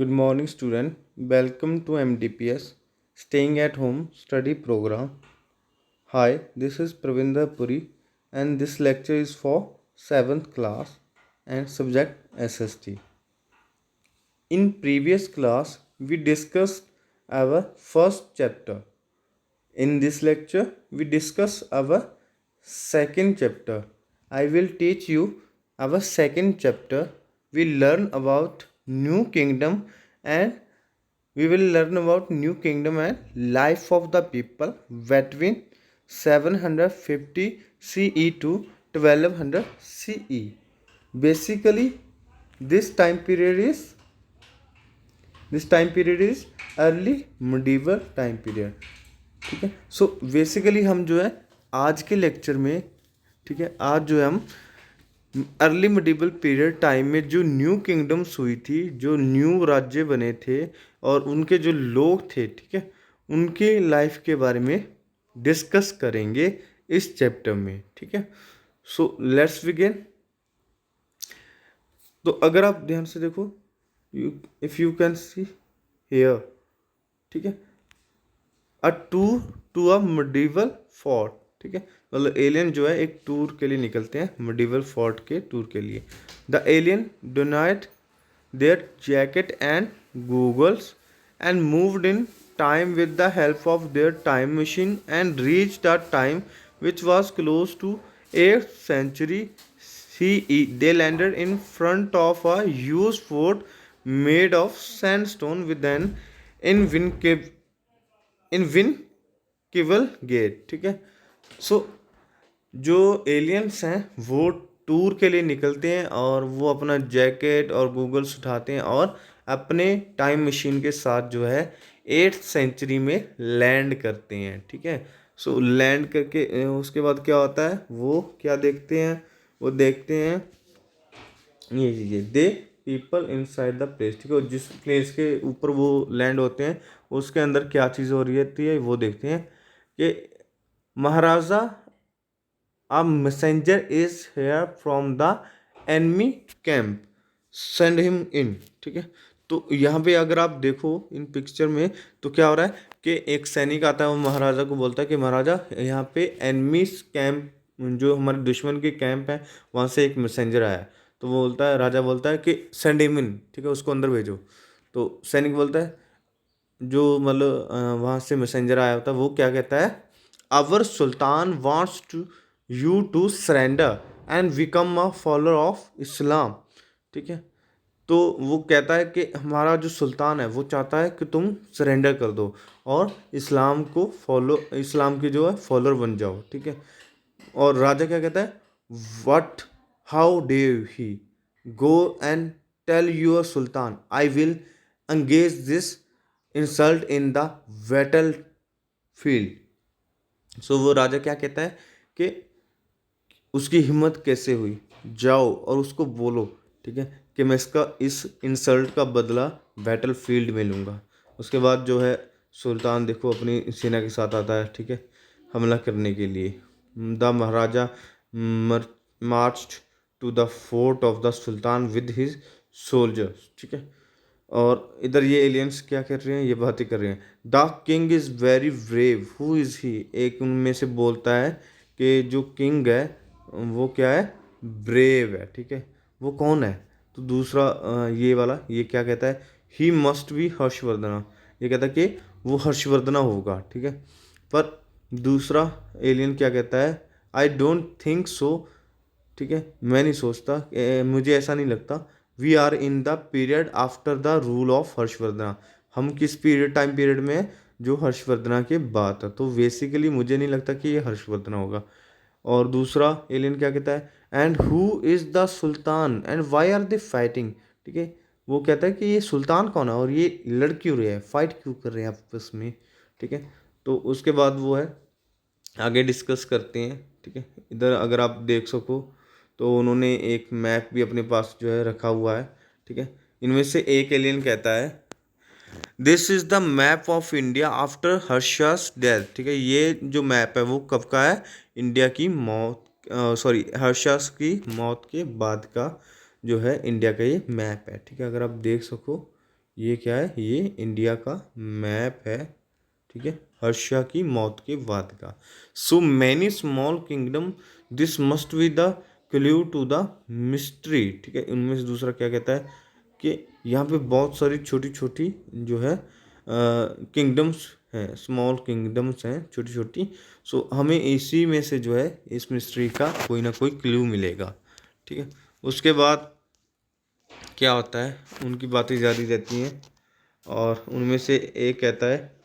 Good morning, student. Welcome to MDPS Staying at Home Study Program. Hi, this is Pravinder Puri, and this lecture is for 7th class and subject SST. In previous class, we discussed our first chapter. In this lecture, we discuss our second chapter. I will teach you our second chapter. We learn about New Kingdom and we will learn about New Kingdom and life of the people between 750 CE to 1200 CE. Basically, this time period is early medieval time period. ठीक है. So basically हम जो है आज के lecture में, ठीक है, आज जो है हम अर्ली मिडीवल पीरियड टाइम में जो न्यू किंगडम्स हुई थी, जो न्यू राज्य बने थे और उनके जो लोग थे, ठीक है, उनके लाइफ के बारे में डिस्कस करेंगे इस चैप्टर में. ठीक है. So let's begin. तो अगर आप ध्यान से देखो, if you can see here, ठीक है, a tour to a medieval fort. ठीक है. मतलब एलियन जो है एक टूर के लिए निकलते हैं, मिडीवल फोर्ट के टूर के लिए. The alien donned their jacket and goggles and moved in time with the help of their time machine and reach the time which was close to 8th century CE. They landed in front of a huge fort made of sandstone with an invincible gate. ठीक है. सो जो aliens हैं वो tour के लिए निकलते हैं और वो अपना जैकेट और गूगल्स उठाते हैं और अपने टाइम मशीन के साथ जो है 8th सेंचुरी में लैंड करते हैं. ठीक है. सो लैंड करके उसके बाद क्या होता है, वो क्या देखते हैं, वो देखते हैं ये they people inside the place. ठीक है. जिस प्लेस के ऊपर वो लैंड होते हैं उसके अंदर क्या चीज़ हो रही होती है वो देखते हैं कि Maharaja a messenger is here from the enemy camp, send him in. ठीक है. तो यहाँ पे अगर आप देखो इन पिक्चर में तो क्या हो रहा है कि एक सैनिक आता है, वो महाराजा को बोलता है कि महाराजा यहाँ पे एनिमी कैंप, जो हमारे दुश्मन के कैंप है, वहाँ से एक मैसेंजर आया. तो वो बोलता है, राजा बोलता है कि सेंड हिम इन. ठीक है. उसको अंदर भेजो. तो सैनिक बोलता है, जो मतलब वहाँ से मैसेंजर आया होता है वो क्या कहता है, our sultan wants to you to surrender and become a follower of Islam. ठीक है. तो वो कहता है कि हमारा जो सुल्तान है वो चाहता है कि तुम सरेंडर कर दो और इस्लाम को फॉलो, इस्लाम के जो है फॉलोअर बन जाओ. ठीक है. और राजा क्या कहता है, what, how dare he go and tell your sultan I will engage this insult in the battlefield. So वो राजा क्या कहता है कि उसकी हिम्मत कैसे हुई, जाओ और उसको बोलो, ठीक है, कि मैं इस इंसल्ट का बदला बैटल फील्ड में लूँगा. उसके बाद जो है सुल्तान देखो अपनी सेना के साथ आता है. ठीक है. हमला करने के लिए. The maharaja marched to the fort of the sultan with his soldiers. ठीक है. और इधर ये एलियंस क्या कर रहे हैं, ये बातें कर रहे हैं. The king is very brave, who is he. एक उनमें से बोलता है कि जो किंग है वो क्या है, ब्रेव है. ठीक है. वो कौन है, तो दूसरा ये वाला ये क्या कहता है, ही मस्ट बी हर्षवर्धना. ये कहता है कि वो हर्षवर्धना होगा. ठीक है. पर दूसरा एलियन क्या कहता है, आई डोंट थिंक सो. ठीक है. मैं नहीं सोचता, मुझे ऐसा नहीं लगता. We are in the period after the rule of Harshavardhana. हम किस पीरियड, टाइम पीरियड में है, जो हर्षवर्धना के बाद है. तो बेसिकली मुझे नहीं लगता कि ये हर्षवर्धना होगा. और दूसरा एलियन क्या कहता है, and who is the sultan and why are they fighting. ठीक है. वो कहता है कि ये सुल्तान कौन है और ये लड़ क्यों रहे हैं, फाइट क्यों कर रहे हैं आपस में. ठीक है. तो उसके बाद वो है आगे डिस्कस करते हैं. ठीक है. इधर अगर आप देख सको तो उन्होंने एक मैप भी अपने पास जो है रखा हुआ है. ठीक है. इनमें से एक एलियन कहता है, this is the map of India after Harsha's death. ठीक है. ये जो मैप है वो कब का है, इंडिया की मौत, सॉरी हर्षास की मौत के बाद का जो है इंडिया का ये मैप है. ठीक है. अगर आप देख सको ये क्या है, ये इंडिया का मैप है, ठीक है, हर्षा की मौत के बाद का। So many small kingdom, this must be the clue to the mystery, ठीक है। उनमें से दूसरा क्या कहता है कि यहाँ पे बहुत सारी छोटी छोटी जो है किंगडम्स हैं, स्मॉल किंगडम्स हैं, छोटी छोटी। सो हमें इसी में से जो है इस मिस्ट्री का कोई ना कोई क्ल्यू मिलेगा, ठीक है। उसके बाद क्या होता है, उनकी बातें जारी रहती हैं और उनमें से एक कहता है,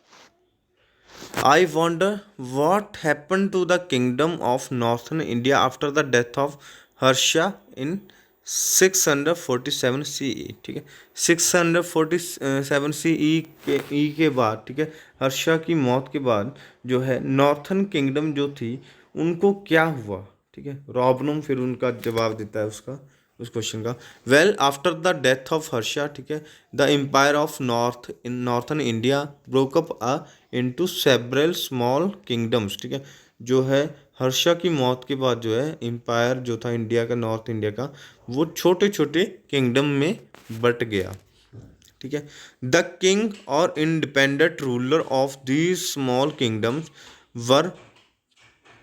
I wonder what happened to the kingdom of northern India after the death of Harsha in 647 CE, ठीक है। 647 CE के बाद, ठीक है, हर्षा की मौत के बाद जो है नॉर्थन किंगडम जो थी उनको क्या हुआ, ठीक है। रॉबनम फिर उनका जवाब देता है उसका, उस क्वेश्चन का। Well after the death of Harsha, ठीक है, the empire of northern India broke up into several small kingdoms, ठीक है। जो है हर्षा की मौत के बाद जो है एम्पायर जो था इंडिया का, नॉर्थ इंडिया का, वो छोटे छोटे किंगडम में बट गया, ठीक है। द किंग और independent ruler of these small kingdoms were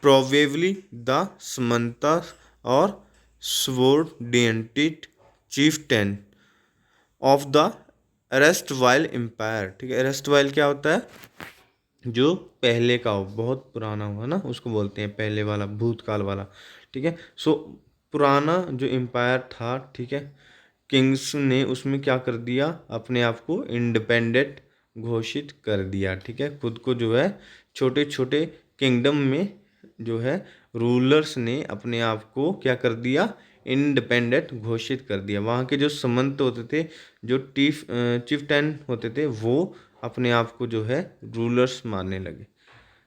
probably the samanta और subordinate chieftain of the erstwhile empire, ठीक है। एरेस्टवाइल क्या होता है, जो पहले का हो, बहुत पुराना हुआ ना, उसको बोलते हैं पहले वाला, भूतकाल वाला, ठीक है। सो पुराना जो एम्पायर था, ठीक है, किंग्स ने उसमें क्या कर दिया, अपने आप को इंडिपेंडेंट घोषित कर दिया, ठीक है। खुद को जो है छोटे छोटे किंगडम में जो है रूलर्स ने अपने आप को क्या कर दिया, इंडिपेंडेंट घोषित कर दिया। वहाँ के जो समंत होते थे, जो चिफ्टैन होते थे, वो अपने आप को जो है रूलर्स मानने लगे।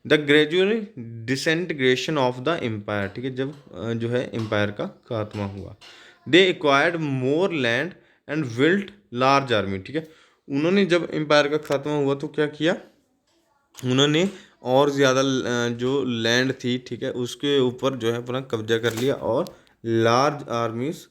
The gradual disintegration of the empire, ठीक है, जब जो है एम्पायर का खात्मा हुआ। They acquired more land and built large army, ठीक है। उन्होंने जब एम्पायर का खात्मा हुआ तो क्या किया, उन्होंने और ज़्यादा जो लैंड थी, ठीक है, उसके ऊपर जो है अपना कब्जा कर लिया और लार्ज आर्मीज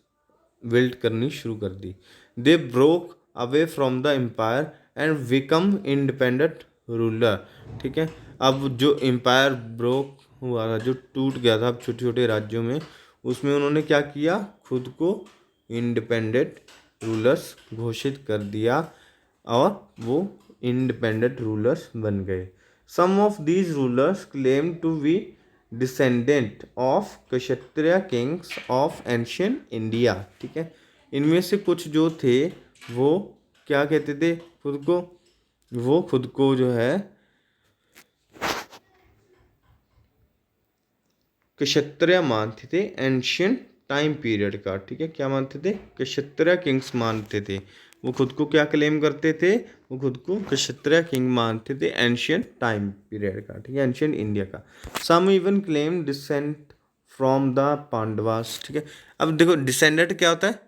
बिल्ड करनी शुरू कर दी। They broke away from the empire and become independent ruler, ठीक है। अब जो एम्पायर ब्रोक हुआ था, जो टूट गया था छोटे छोटे राज्यों में, उसमें उन्होंने क्या किया, खुद को इंडिपेंडेंट रूलर्स घोषित कर दिया और वो इंडिपेंडेंट रूलर्स बन गए। Some of these rulers claim to be descendant of Kshatriya kings of ancient India, ठीक है। इनमें से कुछ जो थे वो क्या कहते थे खुद को, वो खुद को जो है क्षत्रिय मानते थे एंशियंट टाइम पीरियड का, ठीक है। क्या मानते थे, क्षत्रिय किंग्स मानते थे। वो खुद को क्या क्लेम करते थे, वो खुद को क्षत्रिय किंग मानते थे एंशियंट टाइम पीरियड का, ठीक है, एंशियंट इंडिया का। Some even claim descent from the Pandavas, ठीक है। अब देखो डिसेंडेंट क्या होता है,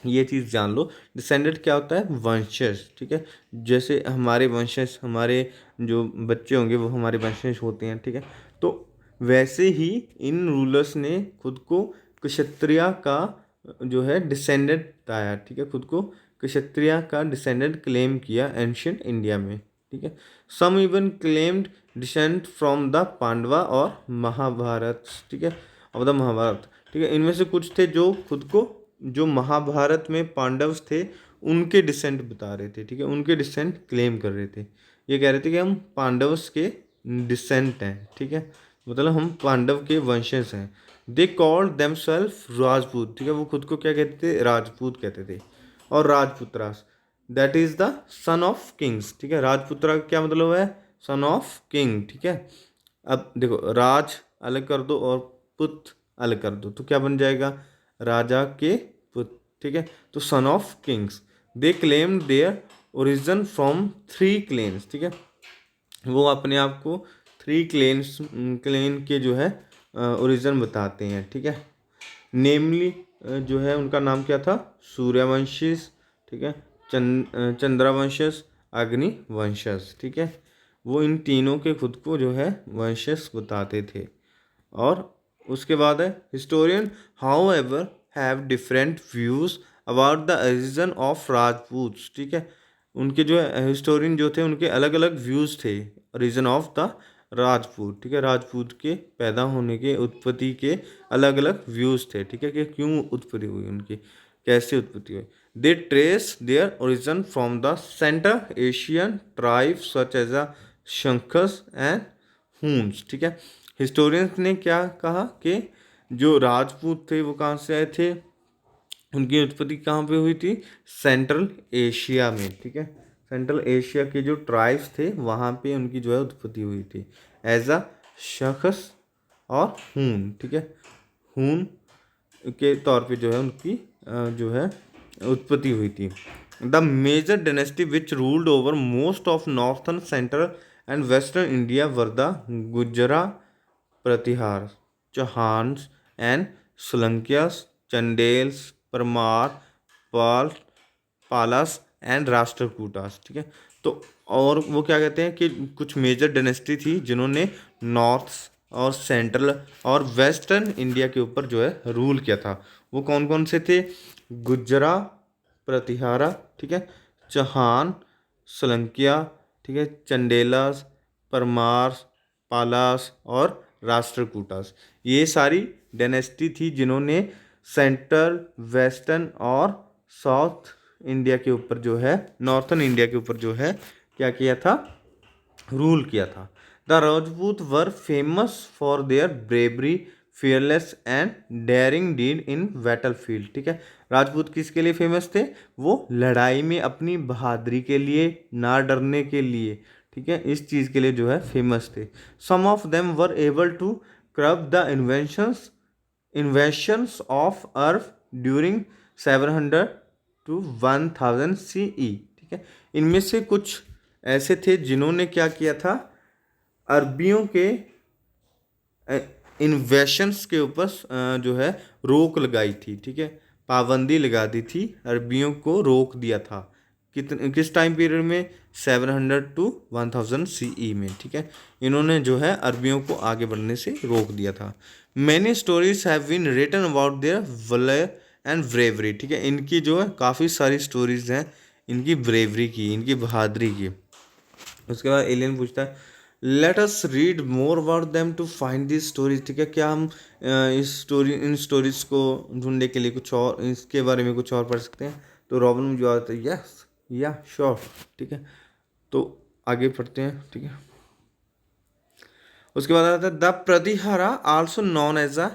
ये चीज़ जान लो। डिसेंडेंट क्या होता है, वंशज, ठीक है। जैसे हमारे वंशज, हमारे जो बच्चे होंगे वो हमारे वंशज होते हैं, ठीक है। तो वैसे ही इन रूलर्स ने खुद को क्षत्रिय का जो है डिसेंडेंट बताया, ठीक है, खुद को क्षत्रिय का डिसेंडेंट क्लेम किया एंशियंट इंडिया में, ठीक है। Some even claimed descent from the Pandava और महाभारत, ठीक है, और द महाभारत, ठीक है। इनमें से कुछ थे जो खुद को, जो महाभारत में पांडव्स थे उनके डिसेंट बता रहे थे, ठीक है, उनके डिसेंट क्लेम कर रहे थे। ये कह रहे थे कि हम पांडव्स के डिसेंट हैं, ठीक है, मतलब हम पांडव के वंशज हैं। दे कॉल्ड देमसेल्फ राजपूत, ठीक है, वो खुद को क्या कहते थे, राजपूत कहते थे। और Rajputras, that is the son of kings, ठीक है। राजपुत्रा का क्या मतलब है, सन ऑफ किंग, ठीक है। अब देखो राज अलग कर दो और पुत्र अलग कर दो तो क्या बन जाएगा, राजा के पुत्र, ठीक है। तो son of kings, they claimed their origin from 3 clans, ठीक है। वो अपने आप को 3 क्लेन के जो है ओरिजिन बताते हैं, ठीक है। नेमली जो है उनका नाम क्या था, सूर्यवंशीस, ठीक है, चंद्रवंशस, अग्निवंशस, ठीक है। वो इन तीनों के खुद को जो है वंशस बताते थे। और उसके बाद है historian how ever have different views about the origin of Rajput, ठीक है। उनके जो हिस्टोरियन जो थे उनके अलग अलग व्यूज़ थे रीजन ऑफ द राजपूत, ठीक है। राजपूत के पैदा होने के उत्पत्ति के अलग अलग व्यूज़ थे, ठीक है, कि क्यों उत्पत्ति हुई उनकी, कैसे उत्पत्ति हुई। They trace their origin from the central Asian tribe such as a Shakas and Huns, ठीक है। हिस्टोरियंस ने क्या कहा कि जो राजपूत थे वो कहाँ से आए थे, उनकी उत्पत्ति कहाँ पे हुई थी, सेंट्रल एशिया में, ठीक है। सेंट्रल एशिया के जो ट्राइब्स थे वहाँ पे उनकी जो है उत्पत्ति हुई थी एज अ शख्स और हून, ठीक है। हून के तौर पे जो है उनकी जो है उत्पत्ति हुई थी। The major dynasty which ruled over most of northern central and western India were the Gurjara Pratihara, Chauhans and Solankis, Chandels, Parmar, Pal, Palas and Rashtrakutas, ठीक है। तो और वो क्या कहते हैं कि कुछ मेजर डायनेस्टी थी जिन्होंने नॉर्थ और सेंट्रल और वेस्टर्न इंडिया के ऊपर जो है रूल किया था। वो कौन कौन से थे, गुजरा प्रतिहारा, ठीक है, चौहान, सोलंकिया, ठीक है, चंडेलास, परमार, पालास और राष्ट्रकूटास, ये सारी डायनेस्टी थी जिन्होंने सेंट्रल, वेस्टर्न और साउथ इंडिया के ऊपर जो है, नॉर्थन इंडिया के ऊपर जो है क्या किया था, रूल किया था। The Rajput were famous for their bravery, fearless and daring deed in battle field, ठीक है। राजपूत किसके लिए फेमस थे, वो लड़ाई में अपनी बहादुरी के लिए, ना डरने के लिए, ठीक है, इस चीज़ के लिए जो है फेमस थे। Some of them were able to curb the invasions of Arab during 700 to 1000 CE, ठीक है। इनमें से कुछ ऐसे थे जिन्होंने क्या किया था, अरबियों के इन्वेशंस के ऊपर जो है रोक लगाई थी, ठीक है, पाबंदी लगा दी थी, अरबियों को रोक दिया था। किस टाइम पीरियड में, 700 टू 1000 CE में, ठीक है। इन्होंने जो है अरबियों को आगे बढ़ने से रोक दिया था। Many stories have been written about their valour and bravery, ठीक है। इनकी जो है काफ़ी सारी स्टोरीज हैं इनकी ब्रेवरी की, इनकी बहादुरी की। उसके बाद एलियन पूछता है let us read more about them to find this stories, ठीक है। क्या हम इन स्टोरीज को ढूंढने के लिए कुछ और इसके बारे में कुछ और पढ़ सकते हैं। तो रॉबिन में जो आता है यस या श्योर, ठीक है। तो आगे पढ़ते हैं, ठीक है। उसके बाद आता है the Pratihara also known as a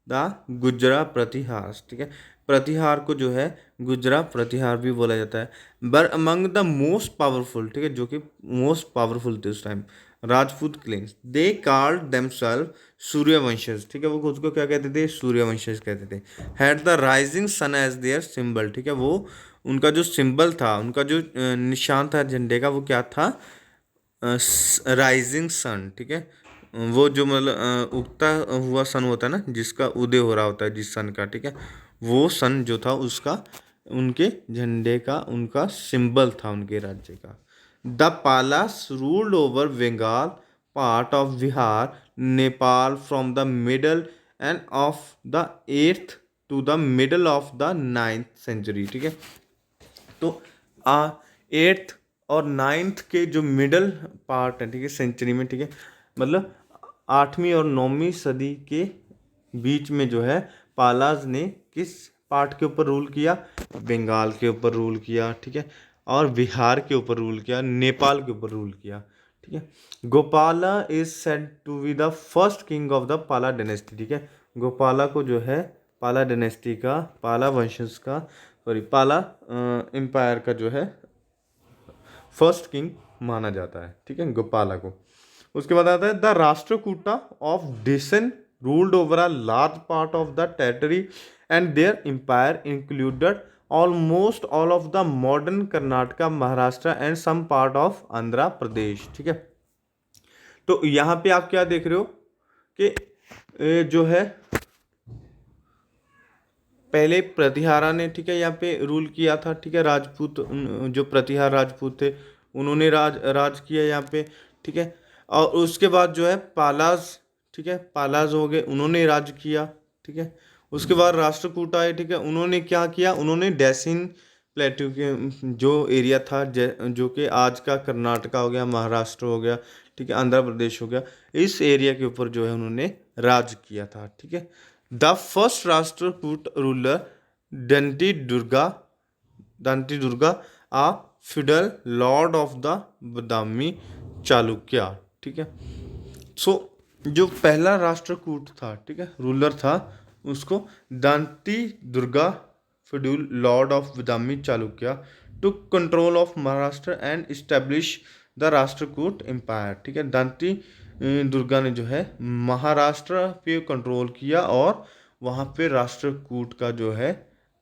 the Gurjara Pratihara, ठीक है। प्रतिहार को जो है गुजरा प्रतिहार भी बोला जाता है। बर अमंग द मोस्ट पावरफुल, ठीक है, जो कि मोस्ट पावरफुल थे उस time, Rajput clans, they called themselves Suryavanshaj, ठीक है। वो खुद को क्या कहते थे, सूर्यवंशज कहते थे। Had the rising sun as their symbol, ठीक है। वो उनका जो सिंबल था, उनका जो निशान था झंडे का, वो क्या था, राइजिंग सन, ठीक है। वो जो मतलब उगता हुआ सन होता है ना, जिसका उदय हो रहा होता है जिस सन का, ठीक है, वो सन जो था उसका, उनके झंडे का, उनका सिंबल था उनके राज्य का। The Palas ruled over Bengal, part of Bihar, Nepal from the middle end of the 8th to the middle of the 9th century, ठीक है। तो 8th और 9th के जो मिडल पार्ट है, ठीक है, सेंचुरी में, ठीक है, मतलब 8वीं और 9वीं सदी के बीच में जो है पालाज ने किस पार्ट के ऊपर रूल किया, बंगाल के ऊपर रूल किया, ठीक है, और बिहार के ऊपर रूल किया, नेपाल के ऊपर रूल किया, ठीक है। Gopala is said to be the first king of the Pala dynasty, ठीक है। गोपाला को जो है पाला डायनेस्टी का, पाला वंशज का, सॉरी पाला एम्पायर का जो है फर्स्ट किंग माना जाता है, ठीक है, गोपाला को। उसके बाद आता है the Rashtrakuta of Deccan ruled over a large part of the territory and their empire included almost all of the modern Karnataka, Maharashtra and some part of Andhra Pradesh, ठीक है। तो यहाँ पे आप क्या देख रहे हो कि जो है पहले प्रतिहारा ने, ठीक है, यहाँ पे रूल किया था, ठीक है। राजपूत जो प्रतिहार राजपूत थे उन्होंने राज किया यहाँ पे, ठीक है। और उसके बाद जो है पालाज, ठीक है, पालाज हो गए, उन्होंने राज किया, ठीक है। उसके बाद राष्ट्रकूट आए, ठीक है। उन्होंने क्या किया, उन्होंने डेसिन प्लेट्यू के जो एरिया था, जो कि आज का कर्नाटका हो गया, महाराष्ट्र हो गया, ठीक है, आंध्र प्रदेश हो गया, इस एरिया के ऊपर जो है उन्होंने राज किया था, ठीक है। The first Rashtrakuta ruler Danti Durga a feudal lord of the Badami Chalukya, ठीक है। सो जो पहला राष्ट्रकूट था, ठीक है, रूलर था, उसको Danti Durga feudal lord of Badami Chalukya took control of Maharashtra and establish the Rashtrakuta empire, ठीक है। दांती दुर्गा ने जो है महाराष्ट्र पे कंट्रोल किया और वहाँ पे राष्ट्रकूट का जो है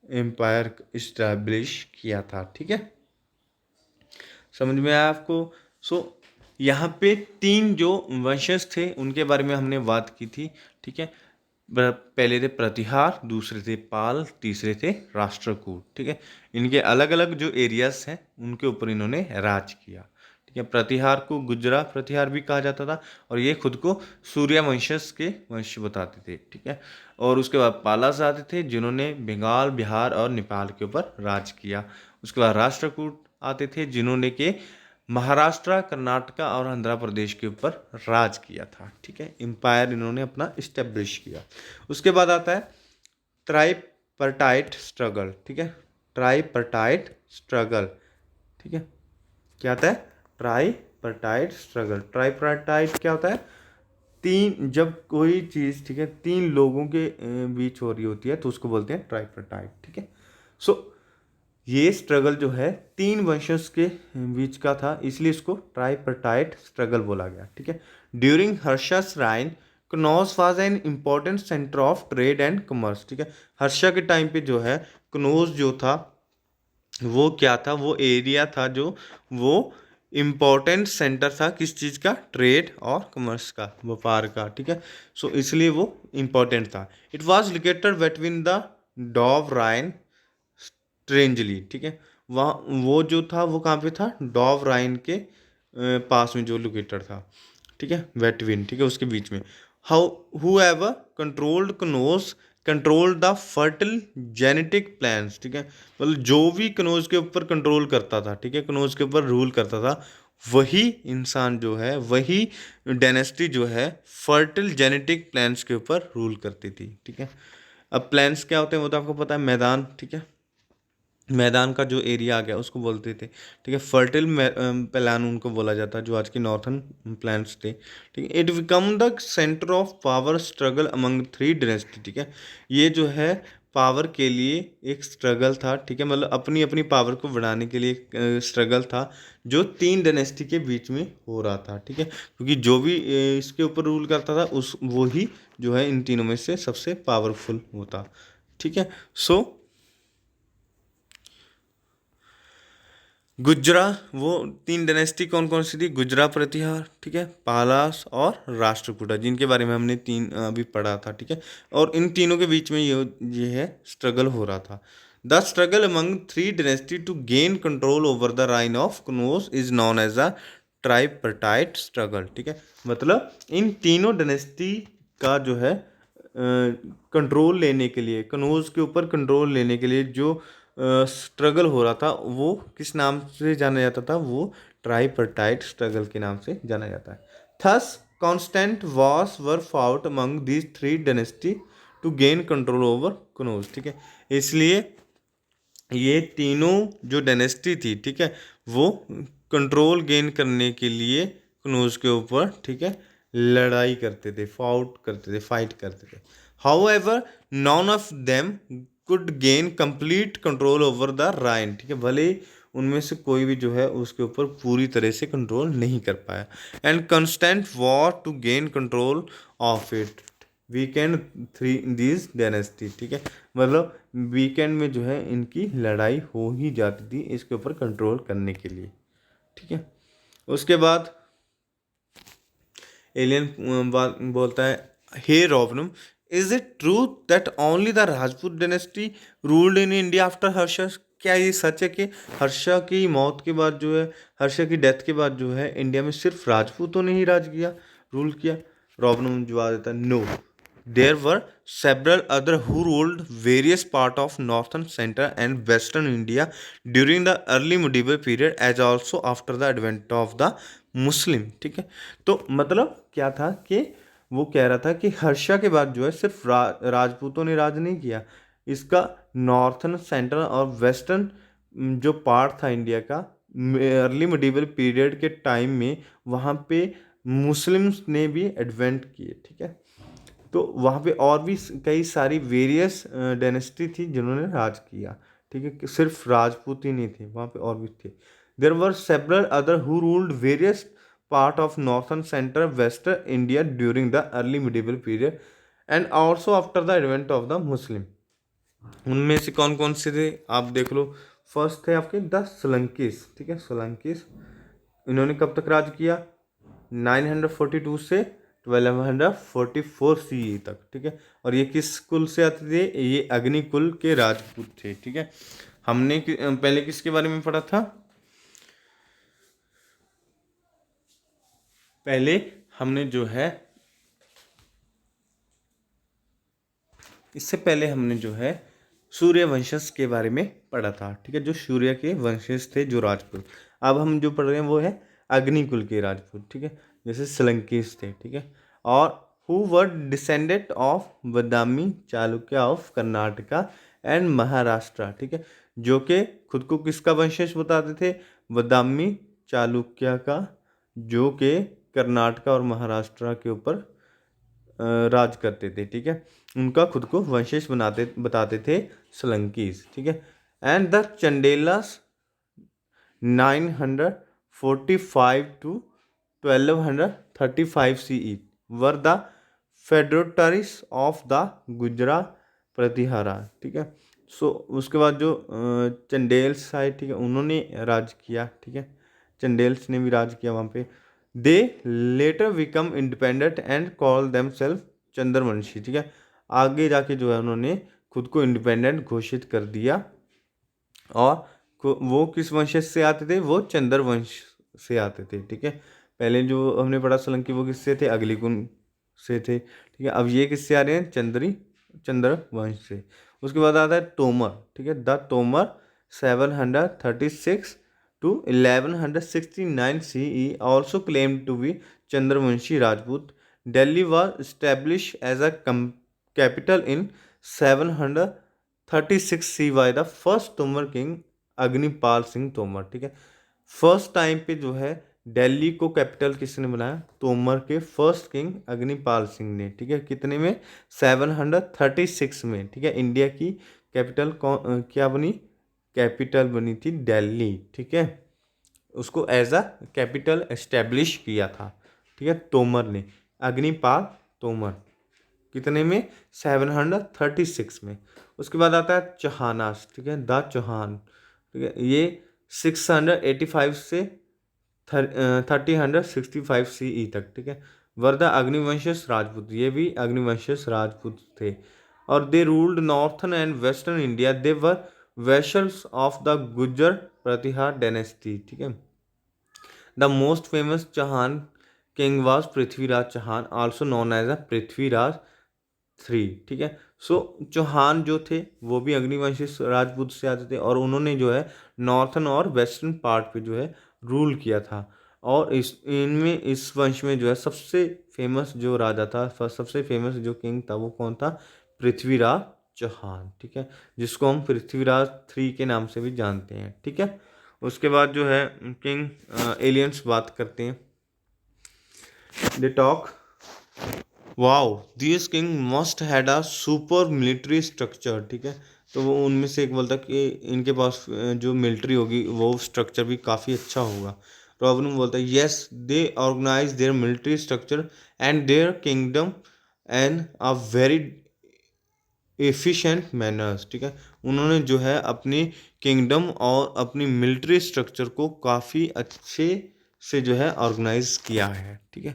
एम्पायर इस्टेब्लिश किया था, ठीक है। समझ में आया आपको? सो यहाँ पे 3 जो वंशज थे उनके बारे में हमने बात की थी, ठीक है। पहले थे प्रतिहार, दूसरे थे पाल, तीसरे थे राष्ट्रकूट, ठीक है। इनके अलग अलग जो एरियाज हैं उनके ऊपर इन्होंने राज किया, ठीक है। प्रतिहार को गुजरा प्रतिहार भी कहा जाता था और ये खुद को सूर्य वंशज के वंश बताते थे, ठीक है। और उसके बाद पालास आते थे जिन्होंने बंगाल, बिहार और नेपाल के ऊपर राज किया। उसके बाद राष्ट्रकूट आते थे जिन्होंने के महाराष्ट्र, कर्नाटका और आंध्र प्रदेश के ऊपर राज किया था, ठीक है। एम्पायर इन्होंने अपना इस्टेब्लिश किया। उसके बाद आता है ट्राइपर्टाइट स्ट्रगल, ठीक है। ट्राइपर्टाइट स्ट्रगल, ठीक है। क्या आता है? ट्राइपर्टाइट स्ट्रगल। ट्राइपर्टाइट क्या होता है? जब कोई चीज़, ठीक है, 3 लोगों के बीच हो रही होती है तो उसको बोलते हैं ट्राइपर्टाइट, ठीक है। सो ये स्ट्रगल जो है 3 वंशज के बीच का था, इसलिए इसको ट्राइपर्टाइट स्ट्रगल बोला गया, ठीक है। During Harsha's reign Kannauj was an important centre of trade and commerce, ठीक है। हर्षा के टाइम पे जो है कनौज जो था वो क्या था, वो एरिया था जो वो इम्पॉर्टेंट सेंटर था किस चीज़ का? ट्रेड और कॉमर्स का, व्यापार का, ठीक है। सो इसलिए वो इम्पॉर्टेंट था। It was located between the Doab region strangely, ठीक है। वहाँ वो जो था वो कहाँ पे था? डॉव राइन के पास में जो लोकेटेड था, ठीक है, वेटविन, ठीक है, उसके बीच में। How however controlled Kannauj controlled the fertile Gangetic plains, ठीक है। मतलब जो भी कनौज के ऊपर कंट्रोल करता था, ठीक है, कनौज के ऊपर रूल करता था, वही इंसान जो है, वही डायनेस्टी जो है फर्टिल जेनेटिक प्लान्स के ऊपर रूल करती थी, ठीक है। अब प्लान्स क्या होते हैं वो तो आपको पता है, मैदान, ठीक है। मैदान का जो एरिया आ गया उसको बोलते थे, ठीक है। फर्टिल प्लान उनको बोला जाता है, जो आज के नॉर्थन प्लान्स थे, ठीक है। It become the centre of power struggle among 3 dynasty, ठीक है। ये जो है पावर के लिए एक स्ट्रगल था, ठीक है, मतलब अपनी अपनी पावर को बढ़ाने के लिए एक स्ट्रगल था जो 3 डायनेस्टी के बीच में हो रहा था, ठीक है। क्योंकि जो भी इसके ऊपर रूल करता था उस वो ही जो है इन तीनों में से सबसे पावरफुल होता, ठीक है। सो गुजरा, वो 3 डायनेस्टी कौन कौन सी थी? गुजरा प्रतिहार, ठीक है, पालास और राष्ट्रकूटा, जिनके बारे में हमने 3 अभी पढ़ा था, ठीक है। और इन तीनों के बीच में ये है स्ट्रगल हो रहा था। The struggle among 3 dynasty to gain control over the reign of Kannauj is known as a tripartite struggle, ठीक है। मतलब इन तीनों डायनेस्टी का जो है कंट्रोल लेने के लिए, कनौज के ऊपर कंट्रोल लेने के लिए जो स्ट्रगल हो रहा था वो किस नाम से जाना जाता था? वो ट्राइपर्टाइट स्ट्रगल के नाम से जाना जाता है। Thus constant wars were fought among these 3 dynasty to gain control over Kannauj, ठीक है। इसलिए ये तीनों जो डायनेस्टी थी, ठीक है, वो कंट्रोल गेन करने के लिए कनौज के ऊपर, ठीक है, लड़ाई करते थे, फाइट करते थे। However none of them could gain complete control over the reign, ठीक है। भले ही उनमें से कोई भी जो है उसके ऊपर पूरी तरह से कंट्रोल नहीं कर पाया। And constant war to gain control of it weakened 3 this dynasty, ठीक है। मतलब वीकेंड में जो है इनकी लड़ाई हो ही जाती थी इसके ऊपर कंट्रोल करने के लिए, ठीक है। उसके बाद एलियन बोलता है, हे रोबनम, is it true that only the Rajput dynasty ruled in India after Harsha? क्या ये सच है कि हर्षा की मौत के बाद जो है, हर्षा की डेथ के बाद जो है इंडिया में सिर्फ राजपूतों ने ही राज किया, रूल किया? रोबनम जवाब देता है, no, there were several other who ruled various part of northern, central and western India during the early medieval period as also after the advent of the Muslim। ठीक है, तो मतलब क्या था कि वो कह रहा था कि हर्षा के बाद जो है सिर्फ राजपूतों ने राज नहीं किया, इसका नॉर्थन, सेंट्रल और वेस्टर्न जो पार्ट था इंडिया का अर्ली मिडिवल पीरियड के टाइम में, वहाँ पे मुस्लिम्स ने भी एडवेंट किए। ठीक है, तो वहाँ पे और भी कई सारी वेरियस डायनेस्टी थी जिन्होंने राज किया। ठीक है, कि सिर्फ राजपूत ही नहीं थे, वहाँ पे और भी थे। There were several other who ruled various part of northern, central, western India during the early medieval period and also after the advent of the Muslim. उनमें से कौन कौन से थे आप देख लो। फर्स्ट थे आपके द सोलंकीस। ठीक है, सोलंकीस इन्होंने कब तक राज किया? 942 से 1244 CE तक। ठीक है, और ये किस कुल से आते थे? ये अग्नि कुल के राजपूत थे। ठीक है, हमने पहले किसके बारे में पढ़ा था? पहले हमने जो है इससे पहले हमने जो है सूर्य वंशज के बारे में पढ़ा था। ठीक है, जो सूर्य के वंशज थे, जो राजपूत। अब हम जो पढ़ रहे हैं वो है अग्निकुल के राजपूत। ठीक है, जैसे सोलंकीस थे। ठीक है, और who were descendant of Badami Chalukya of Karnataka and Maharashtra. ठीक है, जो कि खुद को किसका वंशज बताते थे? बदामी चालुक्य का, जो कि कर्नाटका और महाराष्ट्र के ऊपर राज करते थे। ठीक है, उनका खुद को वंशज बताते थे सोलंकीज। ठीक है, and the Chandelas 945 to 1235 CE were the feudatories of the Gurjara Pratihara. ठीक है, सो उसके बाद जो चंडेल्स आए, ठीक है, उन्होंने राज किया। ठीक है, चंडेल्स ने भी राज किया वहाँ पे। दे letter become independent and call them self Chandravanshi. ठीक है, आगे जाके जो है उन्होंने खुद को इंडिपेंडेंट घोषित कर दिया। और वो किस वंश से आते थे? वो चंद्र वंश से आते थे। ठीक है, पहले जो हमने पढ़ा सोलंकी वो किससे थे? अग्निकुल से थे। ठीक है, अब ये किससे आ रहे हैं? चंद्र वंश से। उसके बाद आता है तोमर। ठीक है, the Tomar 736 to 1169 CE also claimed to be Chandravanshi Rajput. Delhi was established as a capital in 736 CE by the first Tomar king Agnipal Singh Tomar. ठीक है, फर्स्ट टाइम पे जो है दिल्ली को कैपिटल किसने बनाया? तोमर के फर्स्ट किंग अग्निपाल सिंह ने। ठीक है, कितने में? 736 में। ठीक है, इंडिया की कैपिटल क्या बनी? कैपिटल बनी थी दिल्ली। ठीक है, उसको एज अ कैपिटल एस्टेब्लिश किया था। ठीक है, तोमर ने, अग्निपाल तोमर। कितने में? 736 में। उसके बाद आता है चौहानास। ठीक है, द चौहान। ठीक है, ये 685 से 1365 CE तक। ठीक है, वर्धा अग्निवंशज राजपूत, ये भी अग्निवंशज राजपूत थे। और they ruled northern and western India. They were vassals of the Gurjar Pratihara dynasty. ठीक है, the most famous Chauhan king was Prithviraj Chauhan, also known as a Prithviraj 3। ठीक है, सो चौहान जो थे वो भी अग्निवंशी राजपूत से आते थे, और उन्होंने जो है नॉर्थन और वेस्टर्न पार्ट पे जो है रूल किया था। और इस वंश में जो है सबसे फेमस जो राजा था, सबसे फेमस जो किंग था, वो कौन था? पृथ्वीराज चौहान। ठीक है, जिसको हम पृथ्वीराज 3 के नाम से भी जानते हैं। ठीक है, उसके बाद जो है किंग एलियंस बात करते हैं। They talk wow this king must had a super military structure. ठीक है, तो वो उनमें से एक बोलता कि इनके पास जो मिलिट्री होगी वो स्ट्रक्चर भी काफ़ी अच्छा होगा। रॉबिन बोलता है yes they organize their military structure and their kingdom and a very efficient manners. ठीक है, उन्होंने जो है अपनी किंगडम और अपनी मिलिट्री स्ट्रक्चर को काफ़ी अच्छे से जो है ऑर्गेनाइज किया है। ठीक है,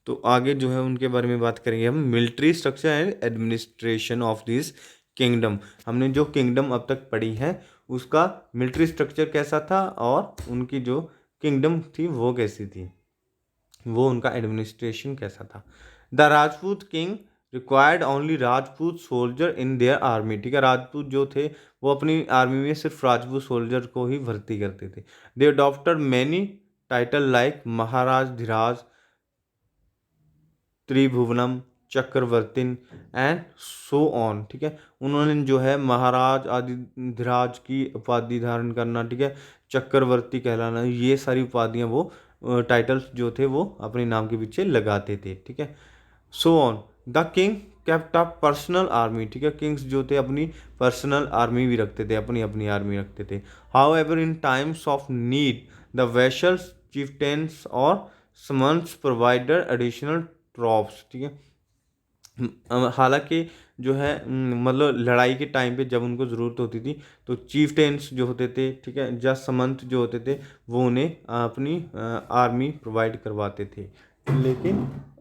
तो आगे जो है उनके बारे में बात करेंगे हम। Military structure and administration of this kingdom. हमने जो किंगडम अब तक पढ़ी है उसका मिलिट्री स्ट्रक्चर कैसा था, और उनकी जो किंगडम थी वो कैसी थी, वो उनका एडमिनिस्ट्रेशन कैसा था। The Rajput king required only Rajput soldier in their army, ठीक है, राजपूत जो थे वो अपनी आर्मी में सिर्फ राजपूत सोल्जर को ही भर्ती करते थे। They adopted many title like Maharaj Dhiraj, Tribhuvanam, Chakravartin and so on, ठीक है। उन्होंने जो है महाराज आदि धीराज की उपाधि धारण करना, ठीक है, चक्रवर्ती कहलाना, ये सारी उपाधियां वो टाइटल्स जो थे वो अपने नाम के पीछे लगाते थे, ठीक है। So on. The king kept a personal army, ठीक है, किंग्स जो थे अपनी पर्सनल आर्मी भी रखते थे, अपनी अपनी आर्मी रखते थे। However in times of need the vassals, chieftains और समन्स प्रोवाइडर एडिशनल ट्रॉप्स, ठीक है। हालांकि जो है मतलब लड़ाई के टाइम पे जब उनको ज़रूरत होती थी तो चीफटेन्स जो होते थे, ठीक है, या समंत जो होते थे वो उन्हें अपनी आर्मी प्रोवाइड करवाते थे, लेकिन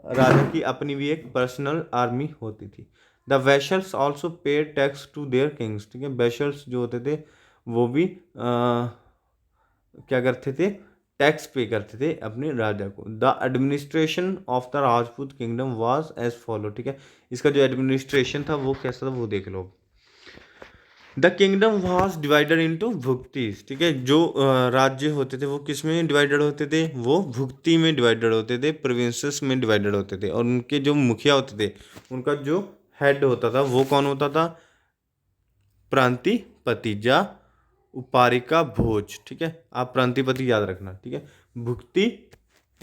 राजा की अपनी भी एक पर्सनल आर्मी होती थी। The vassals also pay tax to their kings, ठीक है, वेशल्स जो होते थे वो भी क्या करते थे, टैक्स पे करते थे अपने राजा को। The administration of the Rajput kingdom was as follow, ठीक है, इसका जो एडमिनिस्ट्रेशन था वो कैसा था वो देख लो। The kingdom was divided into bhuktis, ठीक है, जो राज्य होते थे वो किस में डिवाइडेड होते थे, वो भुक्ति में डिवाइडेड होते थे, प्रोविंसेस में डिवाइडेड होते थे, और उनके जो मुखिया होते थे उनका जो हेड होता था वो कौन होता था, प्रांतिपति या उपारिका भोज, ठीक है, आप प्रांतिपति याद रखना, ठीक है। भुक्ति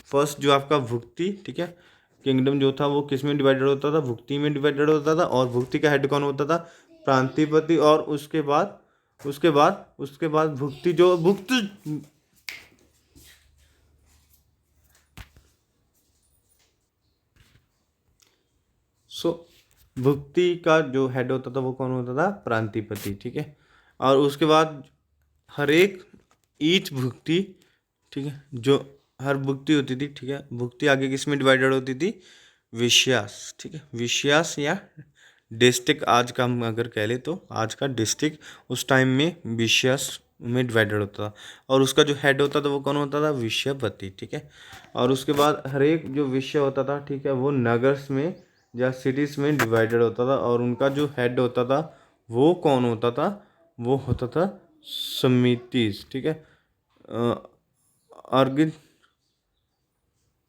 फर्स्ट जो आपका भुक्ति, ठीक है, किंगडम जो था वो किस में डिवाइडेड होता था, भुक्ति में डिवाइडेड होता था, और भुक्ति का हेड कौन होता था, प्रांतिपति, और उसके बाद भुक्ति जो भुक्त सो भुक्ति का जो हेड होता था वो कौन होता था, प्रांतिपति, ठीक है। और उसके बाद हर एक ईच भुक्ति, ठीक है, जो हर भुक्ति होती थी, ठीक है, भुक्ति आगे किस में डिवाइडेड होती थी, विश्यास, ठीक है, विश्यास या डिस्ट्रिक्ट, आज का हम अगर कह ले तो आज का डिस्ट्रिक्ट, उस टाइम में विश्यास में डिवाइडेड होता था, और उसका जो हेड होता था वो कौन होता था, विषयपति, ठीक है। और उसके बाद हर एक जो विषय होता था, ठीक है, वो नगर्स में या सिटीज़ में डिवाइडेड होता था, और उनका जो हेड होता था वो कौन होता था, वो होता था समितिस, ठीक है, again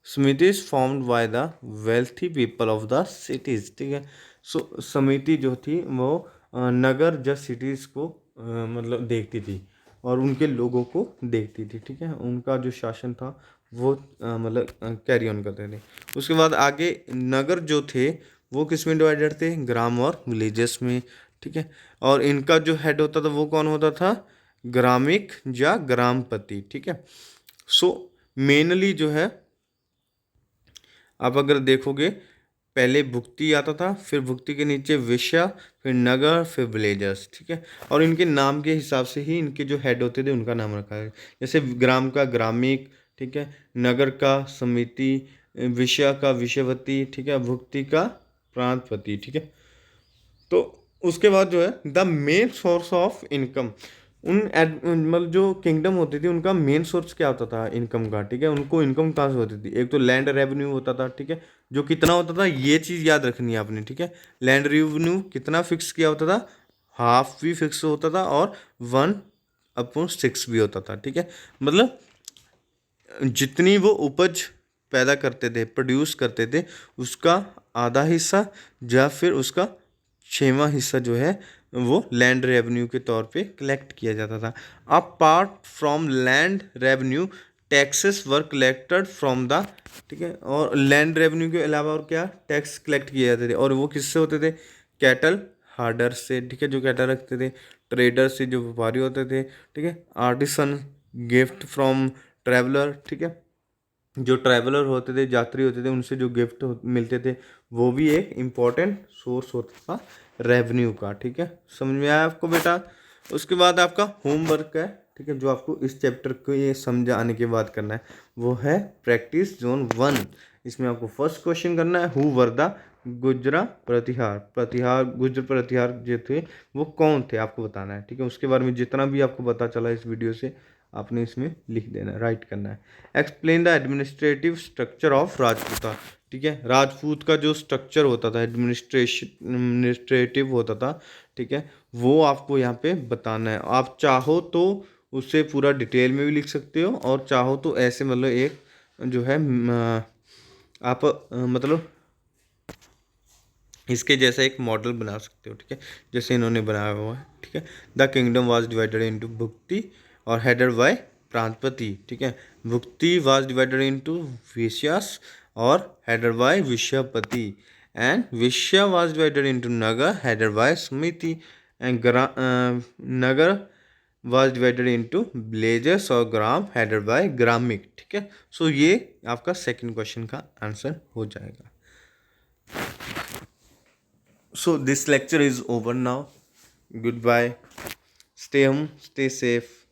samitis formed by the wealthy people of the cities, ठीक है। सो समिति जो थी वो नगर या सिटीज़ को मतलब देखती थी और उनके लोगों को देखती थी, ठीक है, उनका जो शासन था वो मतलब कैरी ऑन करते थे। उसके बाद आगे नगर जो थे वो किस में डिवाइडेड थे, ग्राम और विलेजेस में, ठीक है, और इनका जो हेड होता था वो कौन होता था, ग्रामिक या ग्रामपति, ठीक है। सो मेनली जो है आप अगर देखोगे पहले भुक्ति आता था, फिर भुक्ति के नीचे विषय, फिर नगर, फिर विलेजर्स, ठीक है, और इनके नाम के हिसाब से ही इनके जो हेड होते थे उनका नाम रखा है, जैसे ग्राम का ग्रामिक, ठीक है, नगर का समिति, विषय का विषयवती, ठीक है, भुक्ति का प्रांतपति, ठीक है। तो उसके बाद जो है the main source of income, मतलब जो किंगडम होती थी उनका मेन सोर्स क्या होता था इनकम का, ठीक है, उनको इनकम कहाँ से होती थी, एक तो लैंड रेवेन्यू होता था, ठीक है, जो कितना होता था ये चीज़ याद रखनी है आपने, ठीक है, लैंड रेवेन्यू कितना फिक्स किया होता था, हाफ भी फिक्स होता था और 1/6 भी होता था, ठीक है, मतलब जितनी वो उपज पैदा करते थे, प्रोड्यूस करते थे, उसका आधा हिस्सा या फिर उसका 6वां हिस्सा जो है वो लैंड रेवेन्यू के तौर पे कलेक्ट किया जाता था। Apart from land revenue taxes were collected from the, ठीक है, और लैंड रेवेन्यू के अलावा और क्या टैक्स कलेक्ट किए जाते थे, और वो किससे होते थे, कैटल हार्डर से, ठीक है, जो कैटल रखते थे, ट्रेडर से जो व्यापारी होते थे, ठीक है, आर्टिसन, गिफ्ट फ्रॉम ट्रैवलर, ठीक है, जो ट्रैवलर होते थे, यात्री होते थे, उनसे जो गिफ्ट मिलते थे वो भी एक इम्पॉर्टेंट सोर्स होता था रेवेन्यू का, ठीक है, समझ में आया आपको बेटा। उसके बाद आपका होमवर्क है, ठीक है, जो आपको इस चैप्टर को ये समझाने के बाद करना है वो है प्रैक्टिस जोन 1। इसमें आपको फर्स्ट क्वेश्चन करना है, हु वर द गुजरा प्रतिहार गुजर प्रतिहार जो थे वो कौन थे आपको बताना है, ठीक है, उसके बारे में जितना भी आपको पता चला इस वीडियो से आपने इसमें लिख देना है, राइट करना है। Explain the administrative structure of Rajputa, ठीक है। राजपूत का जो स्ट्रक्चर होता था, एडमिनिस्ट्रेटिव होता था, ठीक है, वो आपको यहाँ पे बताना है। आप चाहो तो उससे पूरा डिटेल में भी लिख सकते हो, और चाहो तो ऐसे मतलब एक जो है आप मतलब इसके जैसा एक मॉडल बना सकते हो, ठीक है, जैसे इन्होंने बनाया हुआ है, ठीक है। The kingdom was divided into bhukti और हेडेड बाय प्रांतपति, ठीक है। Bhukti was divided into vishayas और headed by vishayapati, and vishaya was divided into nagar headed by samiti, and nagar was divided into villages और ग्राम हेडेड बाय ग्रामिक, ठीक है। सो ये आपका सेकंड क्वेश्चन का आंसर हो जाएगा। So this lecture is over now. Goodbye. Stay home, stay safe.